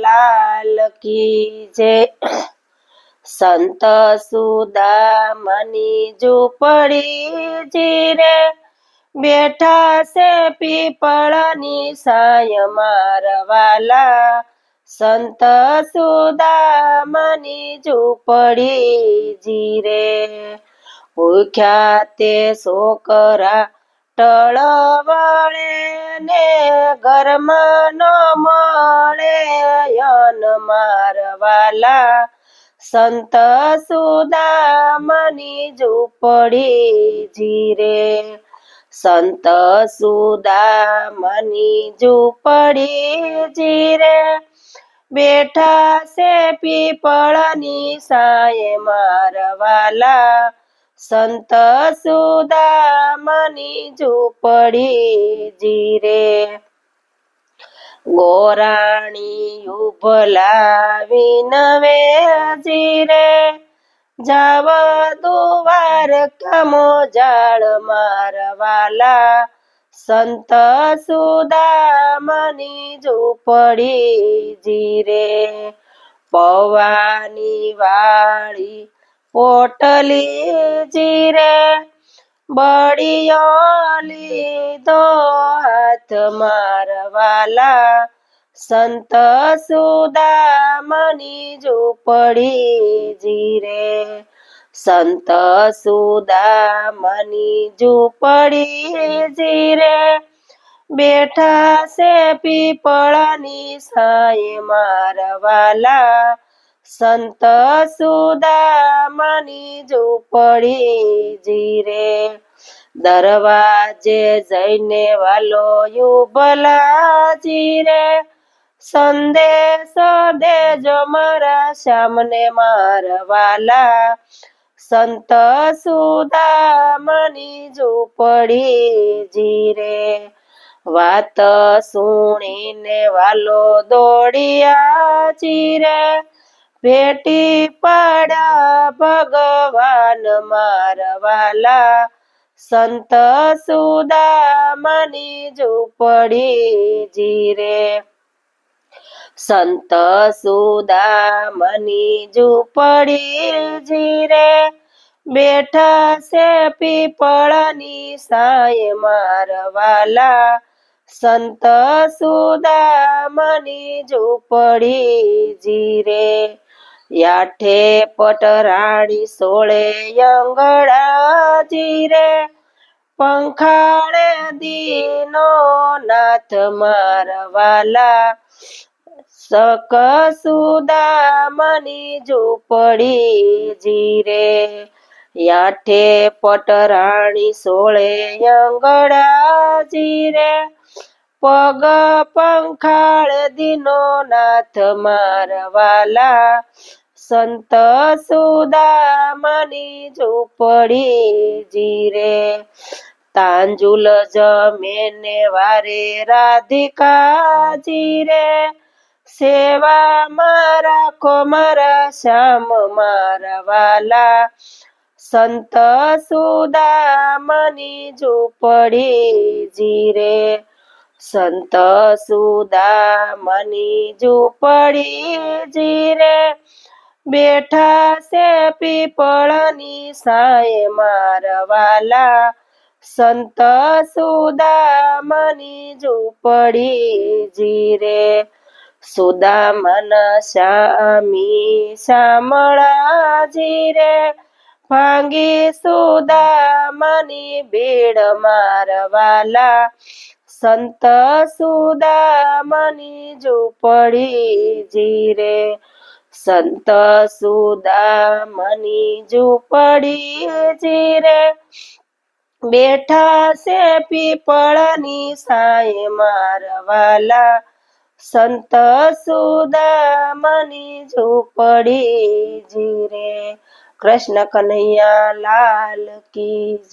લાલ કી જય। સંત સુદામની ઝૂંપડી જીરે બેઠા છે પીપળની છાય મારા વાલા। સંત સુદામની ઝૂંપડી જીરે ભૂખ્યા તે છોકરા ટળવળે ને ઘરમાં ન મળે અન્ન મારા વાલા। સંત સુદામની ઝૂંપડી જીરે સંત સુદામની ઝૂંપડી જીરે બેઠા છે પીપળની છાય મારા વાલા। સંત સુદામની ઝૂંપડી જીરે ગોરાણી ઉભલાવી નવે જીરે જાવ દ્વારકા મોજાળ મારા વાલા। સંત સુદામની ઝૂંપડી જીરે પવાની વાળી પોટલી જીરે બળિયો લીધો હાથ મારા વાલા। સંત સુદામની ઝૂંપડી જીરે સંત સુદામની ઝૂંપડી જીરે બેઠા છે પીપળની છાય મારા વાલા। સંત સુદામની ઝૂંપડી જીરે દરવાજે જઈને વાલો ઉભલા જીરે સંદેશો દેજો મારા શ્યામને મારા વાલા। સંત સુદામની ઝૂંપડી જીરે વાત સુણીને વાલો દોડ્યા જીરે ભેટી પડ્યા ભગવાન મારા વાલા। સંત સુદામની ઝૂંપડી જીરે સંત સુદામની ઝૂંપડી જીરે બેઠા છે પીપળની છાય મારા વાલા। સંત સુદામની ઝૂંપડી જીરે યાઠે પટરાણી સોળે અંગડા જીરે પંખાળે દીનો નાથ મારા વાલા। સક સુદામની ઝૂંપડી જીરે યાઠે પટરાણી સોળે અંગડા જીરે પગ પંખાળ દીનો નાથ મારા વાલા। સંત સુદામની ઝૂંપડી જીરે તાંજુલ જમેને વારે રાધિકા જીરે સેવામાં રાખો મારા શ્યામ મારા વાલા। સંત સુદામની ઝૂંપડી જીરે સંત સુદામની ઝૂંપડી જીરે બેઠા છે પીપળની છાય મારા વાલા। સંત સુદામની ઝૂંપડી જીરે સુદામના સ્વામી શામળા જીરે ભાંગી સુદામની ભીડ મારા વાલા। સંત સુદામની ઝૂંપડી જીરે સંત સુદામની ઝૂંપડી જીરે બેઠા છે પીપળની છાય મારા વાલા। સંત સુદામની ઝૂંપડી જીરે। કૃષ્ણ કનૈયા લાલ કી જય।